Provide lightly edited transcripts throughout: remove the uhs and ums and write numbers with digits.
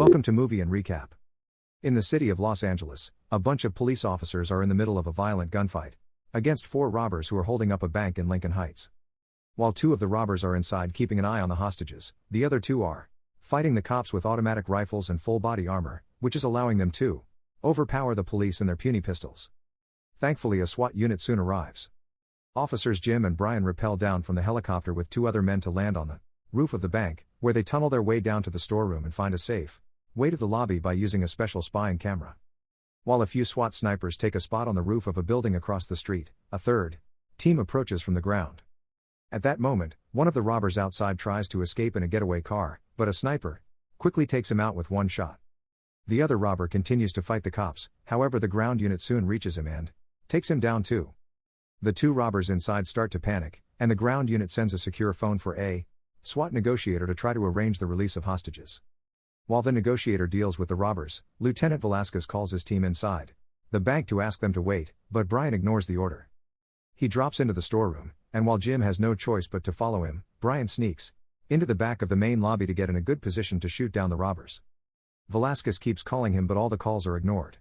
Welcome to Movie and Recap. In the city of Los Angeles, a bunch of police officers are in the middle of a violent gunfight against 4 robbers who are holding up a bank in Lincoln Heights. While 2 of the robbers are inside keeping an eye on the hostages, the other 2 are fighting the cops with automatic rifles and full-body armor, which is allowing them to overpower the police and their puny pistols. Thankfully, a SWAT unit soon arrives. Officers Jim and Brian rappel down from the helicopter with 2 other men to land on the roof of the bank, where they tunnel their way down to the storeroom and find a safe way to the lobby by using a special spying camera. While a few SWAT snipers take a spot on the roof of a building across the street, a third team approaches from the ground. At that moment, one of the robbers outside tries to escape in a getaway car, but a sniper quickly takes him out with 1 shot. The other robber continues to fight the cops, however the ground unit soon reaches him and takes him down too. The 2 robbers inside start to panic, and the ground unit sends a secure phone for a SWAT negotiator to try to arrange the release of hostages. While the negotiator deals with the robbers, Lieutenant Velasquez calls his team inside the bank to ask them to wait, but Brian ignores the order. He drops into the storeroom, and while Jim has no choice but to follow him, Brian sneaks into the back of the main lobby to get in a good position to shoot down the robbers. Velasquez keeps calling him, but all the calls are ignored.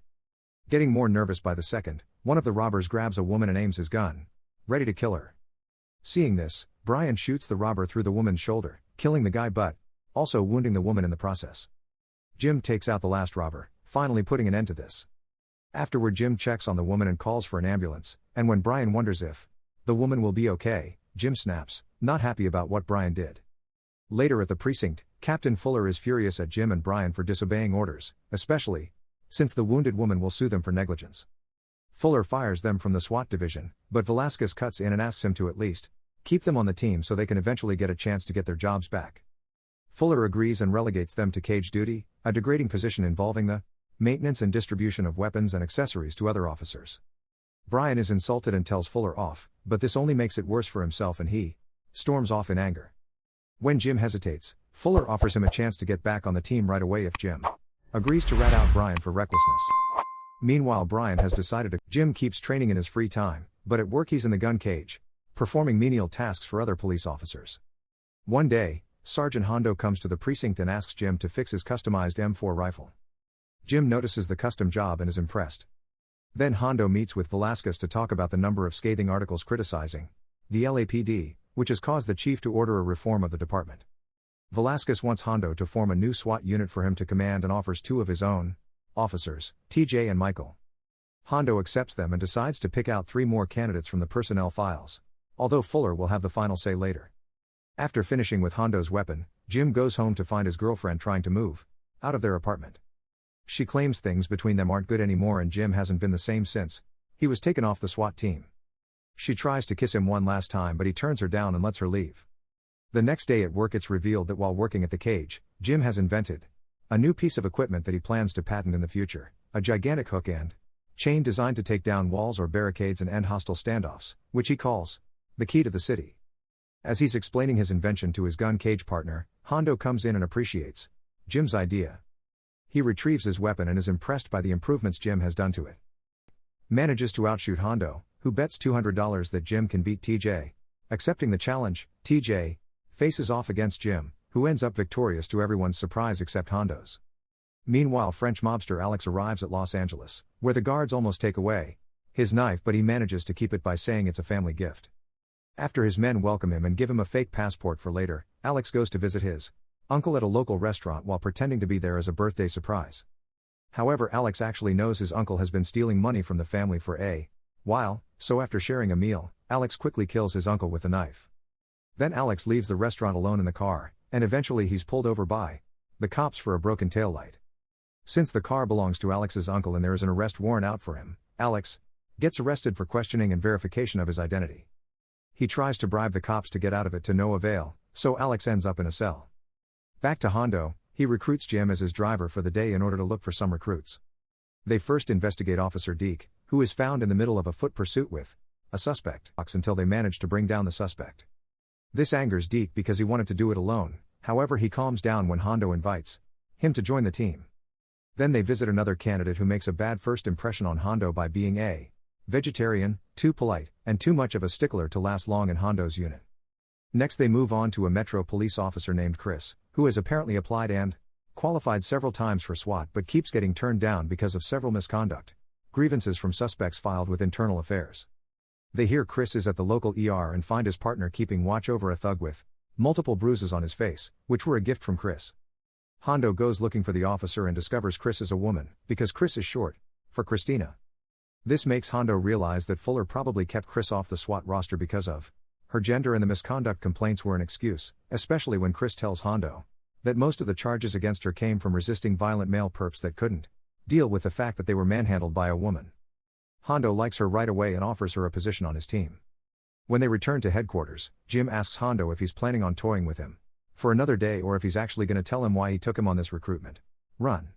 Getting more nervous by the second, one of the robbers grabs a woman and aims his gun, ready to kill her. Seeing this, Brian shoots the robber through the woman's shoulder, killing the guy but also wounding the woman in the process. Jim takes out the last robber, finally putting an end to this. Afterward, Jim checks on the woman and calls for an ambulance, and when Brian wonders if the woman will be okay, Jim snaps, not happy about what Brian did. Later at the precinct, Captain Fuller is furious at Jim and Brian for disobeying orders, especially since the wounded woman will sue them for negligence. Fuller fires them from the SWAT division, but Velasquez cuts in and asks him to at least keep them on the team so they can eventually get a chance to get their jobs back. Fuller agrees and relegates them to cage duty, a degrading position involving the maintenance and distribution of weapons and accessories to other officers. Brian is insulted and tells Fuller off, but this only makes it worse for himself and he storms off in anger. When Jim hesitates, Fuller offers him a chance to get back on the team right away if Jim agrees to rat out Brian for recklessness. Meanwhile, Brian has decided Jim keeps training in his free time, but at work he's in the gun cage, performing menial tasks for other police officers. One day, Sergeant Hondo comes to the precinct and asks Jim to fix his customized M4 rifle. Jim notices the custom job and is impressed. Then Hondo meets with Velasquez to talk about the number of scathing articles criticizing the LAPD, which has caused the chief to order a reform of the department. Velasquez wants Hondo to form a new SWAT unit for him to command and offers 2 of his own officers, TJ and Michael. Hondo accepts them and decides to pick out 3 more candidates from the personnel files, although Fuller will have the final say later. After finishing with Hondo's weapon, Jim goes home to find his girlfriend trying to move out of their apartment. She claims things between them aren't good anymore and Jim hasn't been the same since he was taken off the SWAT team. She tries to kiss him one last time, but he turns her down and lets her leave. The next day at work, it's revealed that while working at the cage, Jim has invented a new piece of equipment that he plans to patent in the future, a gigantic hook and chain designed to take down walls or barricades and end hostile standoffs, which he calls the key to the city. As he's explaining his invention to his gun cage partner, Hondo comes in and appreciates Jim's idea. He retrieves his weapon and is impressed by the improvements Jim has done to it. Manages to outshoot Hondo, who bets $200 that Jim can beat TJ. Accepting the challenge, TJ faces off against Jim, who ends up victorious to everyone's surprise except Hondo's. Meanwhile, French mobster Alex arrives at Los Angeles, where the guards almost take away his knife, but he manages to keep it by saying it's a family gift. After his men welcome him and give him a fake passport for later, Alex goes to visit his uncle at a local restaurant while pretending to be there as a birthday surprise. However, Alex actually knows his uncle has been stealing money from the family for a while, so after sharing a meal, Alex quickly kills his uncle with a knife. Then Alex leaves the restaurant alone in the car, and eventually he's pulled over by the cops for a broken taillight. Since the car belongs to Alex's uncle and there is an arrest warrant out for him, Alex gets arrested for questioning and verification of his identity. He tries to bribe the cops to get out of it to no avail, so Alex ends up in a cell. Back to Hondo, he recruits Jim as his driver for the day in order to look for some recruits. They first investigate Officer Deke, who is found in the middle of a foot pursuit with a suspect, until they manage to bring down the suspect. This angers Deke because he wanted to do it alone, however he calms down when Hondo invites him to join the team. Then they visit another candidate who makes a bad first impression on Hondo by being a vegetarian, too polite, and too much of a stickler to last long in Hondo's unit. Next they move on to a Metro police officer named Chris, who has apparently applied and qualified several times for SWAT but keeps getting turned down because of several misconduct grievances from suspects filed with Internal Affairs. They hear Chris is at the local ER and find his partner keeping watch over a thug with multiple bruises on his face, which were a gift from Chris. Hondo goes looking for the officer and discovers Chris is a woman, because Chris is short for Christina. This makes Hondo realize that Fuller probably kept Chris off the SWAT roster because of her gender, and the misconduct complaints were an excuse, especially when Chris tells Hondo that most of the charges against her came from resisting violent male perps that couldn't deal with the fact that they were manhandled by a woman. Hondo likes her right away and offers her a position on his team. When they return to headquarters, Jim asks Hondo if he's planning on toying with him for another day or if he's actually going to tell him why he took him on this recruitment run.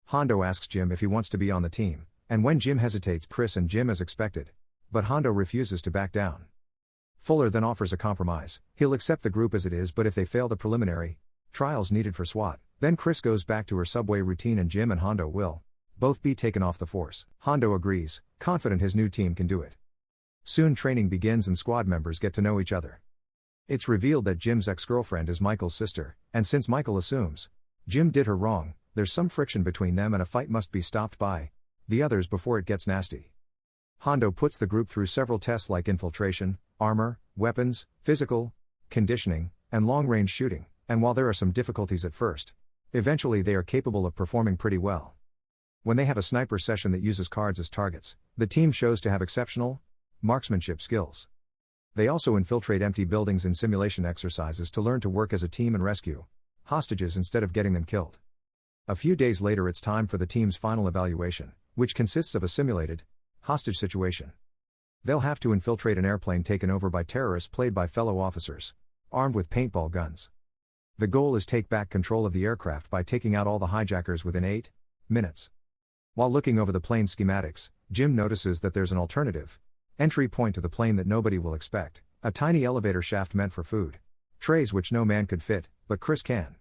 Hondo asks Jim if he wants to be on the team, and when Jim hesitates, Chris and Jim as expected. But Hondo refuses to back down. Fuller then offers a compromise. He'll accept the group as it is, but if they fail the preliminary trials needed for SWAT, then Chris goes back to her subway routine and Jim and Hondo will both be taken off the force. Hondo agrees, confident his new team can do it. Soon training begins and squad members get to know each other. It's revealed that Jim's ex-girlfriend is Michael's sister, and since Michael assumes Jim did her wrong, there's some friction between them and a fight must be stopped by the others before it gets nasty. Hondo puts the group through several tests like infiltration, armor, weapons, physical conditioning, and long-range shooting, and while there are some difficulties at first, eventually they are capable of performing pretty well. When they have a sniper session that uses cards as targets, the team shows to have exceptional marksmanship skills. They also infiltrate empty buildings in simulation exercises to learn to work as a team and rescue hostages instead of getting them killed. A few days later, it's time for the team's final evaluation, which consists of a simulated hostage situation. They'll have to infiltrate an airplane taken over by terrorists played by fellow officers, armed with paintball guns. The goal is take back control of the aircraft by taking out all the hijackers within 8 minutes. While looking over the plane schematics, Jim notices that there's an alternative entry point to the plane that nobody will expect, a tiny elevator shaft meant for food trays which no man could fit, but Chris can.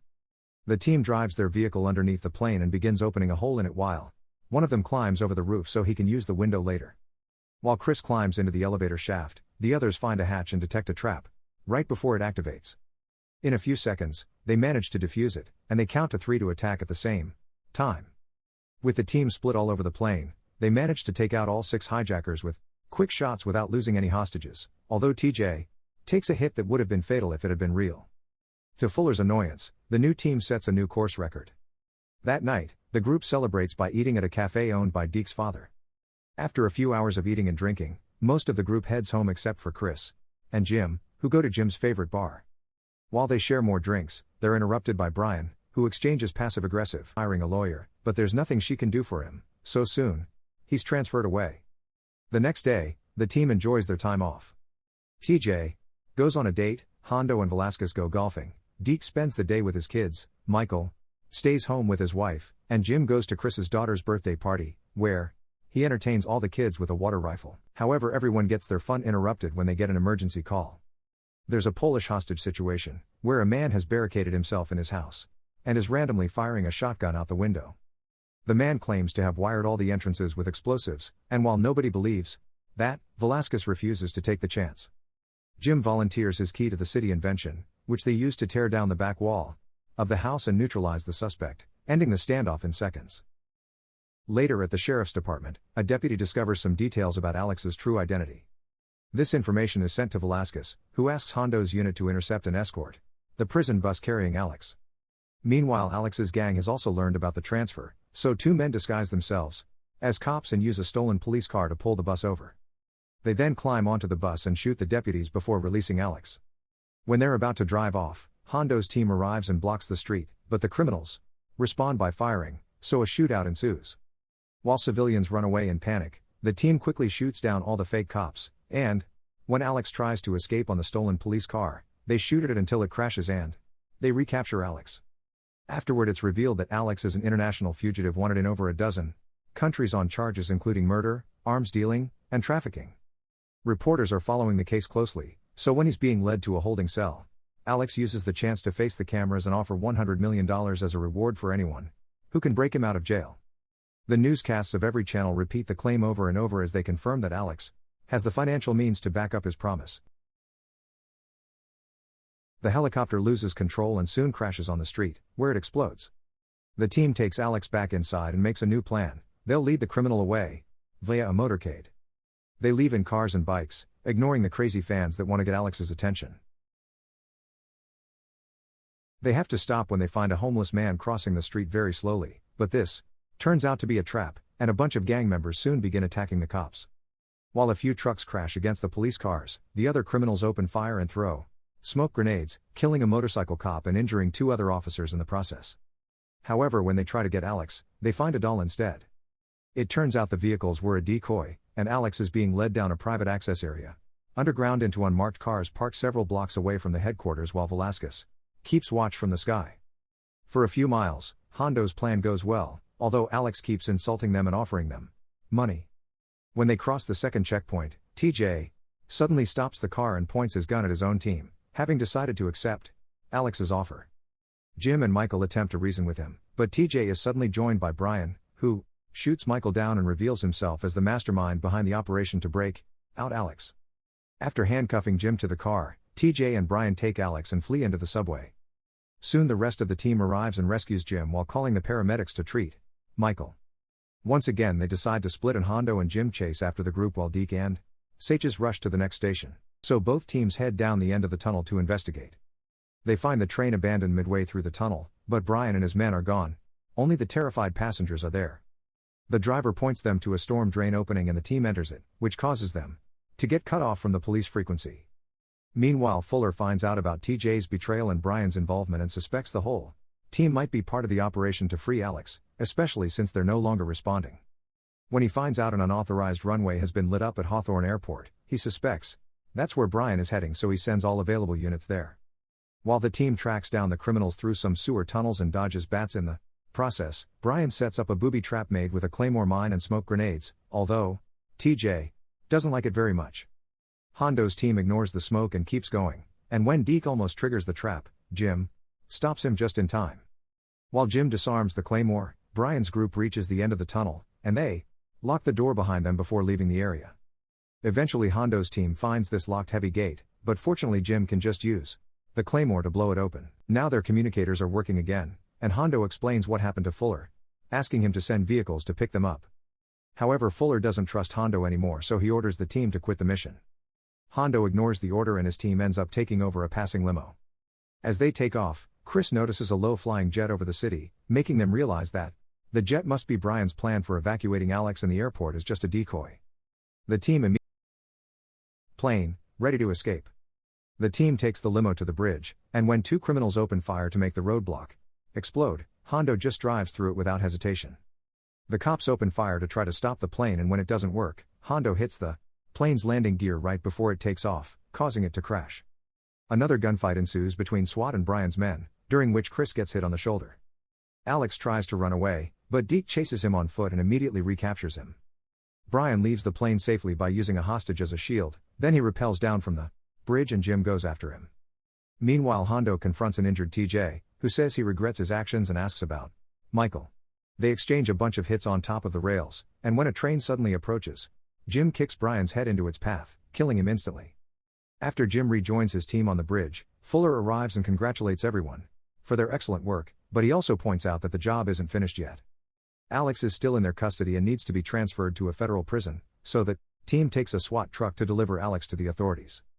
The team drives their vehicle underneath the plane and begins opening a hole in it while one of them climbs over the roof so he can use the window later. While Chris climbs into the elevator shaft, the others find a hatch and detect a trap right before it activates. In a few seconds, they manage to defuse it, and they count to 3 to attack at the same time. With the team split all over the plane, they manage to take out all 6 hijackers with quick shots without losing any hostages, although TJ takes a hit that would have been fatal if it had been real. To Fuller's annoyance, the new team sets a new course record. That night, the group celebrates by eating at a cafe owned by Deke's father. After a few hours of eating and drinking, most of the group heads home except for Chris and Jim, who go to Jim's favorite bar. While they share more drinks, they're interrupted by Brian, who exchanges passive-aggressive, hiring a lawyer, but there's nothing she can do for him, so soon he's transferred away. The next day, the team enjoys their time off. TJ goes on a date, Hondo and Velasquez go golfing, Deke spends the day with his kids, Michael stays home with his wife, and Jim goes to Chris's daughter's birthday party, where he entertains all the kids with a water rifle. However, everyone gets their fun interrupted when they get an emergency call. There's a Polish hostage situation, where a man has barricaded himself in his house and is randomly firing a shotgun out the window. The man claims to have wired all the entrances with explosives, and while nobody believes that, Velasquez refuses to take the chance. Jim volunteers his key to the city invention, which they use to tear down the back wall of the house and neutralize the suspect, ending the standoff in seconds. Later at the sheriff's department, a deputy discovers some details about Alex's true identity. This information is sent to Velasquez, who asks Hondo's unit to intercept and escort the prison bus carrying Alex. Meanwhile, Alex's gang has also learned about the transfer, so 2 men disguise themselves as cops and use a stolen police car to pull the bus over. They then climb onto the bus and shoot the deputies before releasing Alex. When they're about to drive off, Hondo's team arrives and blocks the street, but the criminals respond by firing, so a shootout ensues. While civilians run away in panic, the team quickly shoots down all the fake cops, and when Alex tries to escape on the stolen police car, they shoot at it until it crashes and they recapture Alex. Afterward, it's revealed that Alex is an international fugitive wanted in over a dozen countries on charges including murder, arms dealing, and trafficking. Reporters are following the case closely, so when he's being led to a holding cell, Alex uses the chance to face the cameras and offer $100 million as a reward for anyone who can break him out of jail. The newscasts of every channel repeat the claim over and over as they confirm that Alex has the financial means to back up his promise. The helicopter loses control and soon crashes on the street, where it explodes. The team takes Alex back inside and makes a new plan. They'll lead the criminal away via a motorcade. They leave in cars and bikes, ignoring the crazy fans that want to get Alex's attention. They have to stop when they find a homeless man crossing the street very slowly, but this turns out to be a trap, and a bunch of gang members soon begin attacking the cops. While a few trucks crash against the police cars, the other criminals open fire and throw smoke grenades, killing a motorcycle cop and injuring 2 other officers in the process. However, when they try to get Alex, they find a doll instead. It turns out the vehicles were a decoy, and Alex is being led down a private access area underground into unmarked cars parked several blocks away from the headquarters while Velasquez keeps watch from the sky. For a few miles, Hondo's plan goes well, although Alex keeps insulting them and offering them money. When they cross the second checkpoint, TJ suddenly stops the car and points his gun at his own team, having decided to accept Alex's offer. Jim and Michael attempt to reason with him, but TJ is suddenly joined by Brian, who shoots Michael down and reveals himself as the mastermind behind the operation to break out Alex. After handcuffing Jim to the car, TJ and Brian take Alex and flee into the subway. Soon the rest of the team arrives and rescues Jim while calling the paramedics to treat Michael. Once again they decide to split and Hondo and Jim chase after the group while Deke and Sages rush to the next station. So both teams head down the end of the tunnel to investigate. They find the train abandoned midway through the tunnel, but Brian and his men are gone. Only the terrified passengers are there. The driver points them to a storm drain opening and the team enters it, which causes them to get cut off from the police frequency. Meanwhile, Fuller finds out about TJ's betrayal and Brian's involvement and suspects the whole team might be part of the operation to free Alex, especially since they're no longer responding. When he finds out an unauthorized runway has been lit up at Hawthorne Airport, he suspects that's where Brian is heading, so he sends all available units there. While the team tracks down the criminals through some sewer tunnels and dodges bats in the process, Brian sets up a booby trap made with a claymore mine and smoke grenades, although TJ doesn't like it very much. Hondo's team ignores the smoke and keeps going, and when Deke almost triggers the trap, Jim stops him just in time. While Jim disarms the claymore, Brian's group reaches the end of the tunnel, and they lock the door behind them before leaving the area. Eventually Hondo's team finds this locked heavy gate, but fortunately Jim can just use the claymore to blow it open. Now their communicators are working again, and Hondo explains what happened to Fuller, asking him to send vehicles to pick them up. However, Fuller doesn't trust Hondo anymore, so he orders the team to quit the mission. Hondo ignores the order and his team ends up taking over a passing limo. As they take off, Chris notices a low-flying jet over the city, making them realize that the jet must be Brian's plan for evacuating Alex and the airport is just a decoy. The team plane, ready to escape. The team takes the limo to the bridge, and when 2 criminals open fire to make the roadblock explode, Hondo just drives through it without hesitation. The cops open fire to try to stop the plane, and when it doesn't work, Hondo hits the plane's landing gear right before it takes off, causing it to crash. Another gunfight ensues between SWAT and Brian's men, during which Chris gets hit on the shoulder. Alex tries to run away, but Deke chases him on foot and immediately recaptures him. Brian leaves the plane safely by using a hostage as a shield, then he rappels down from the bridge and Jim goes after him. Meanwhile, Hondo confronts an injured TJ, who says he regrets his actions and asks about Michael. They exchange a bunch of hits on top of the rails, and when a train suddenly approaches, Jim kicks Brian's head into its path, killing him instantly. After Jim rejoins his team on the bridge, Fuller arrives and congratulates everyone for their excellent work, but he also points out that the job isn't finished yet. Alex is still in their custody and needs to be transferred to a federal prison, so the team takes a SWAT truck to deliver Alex to the authorities.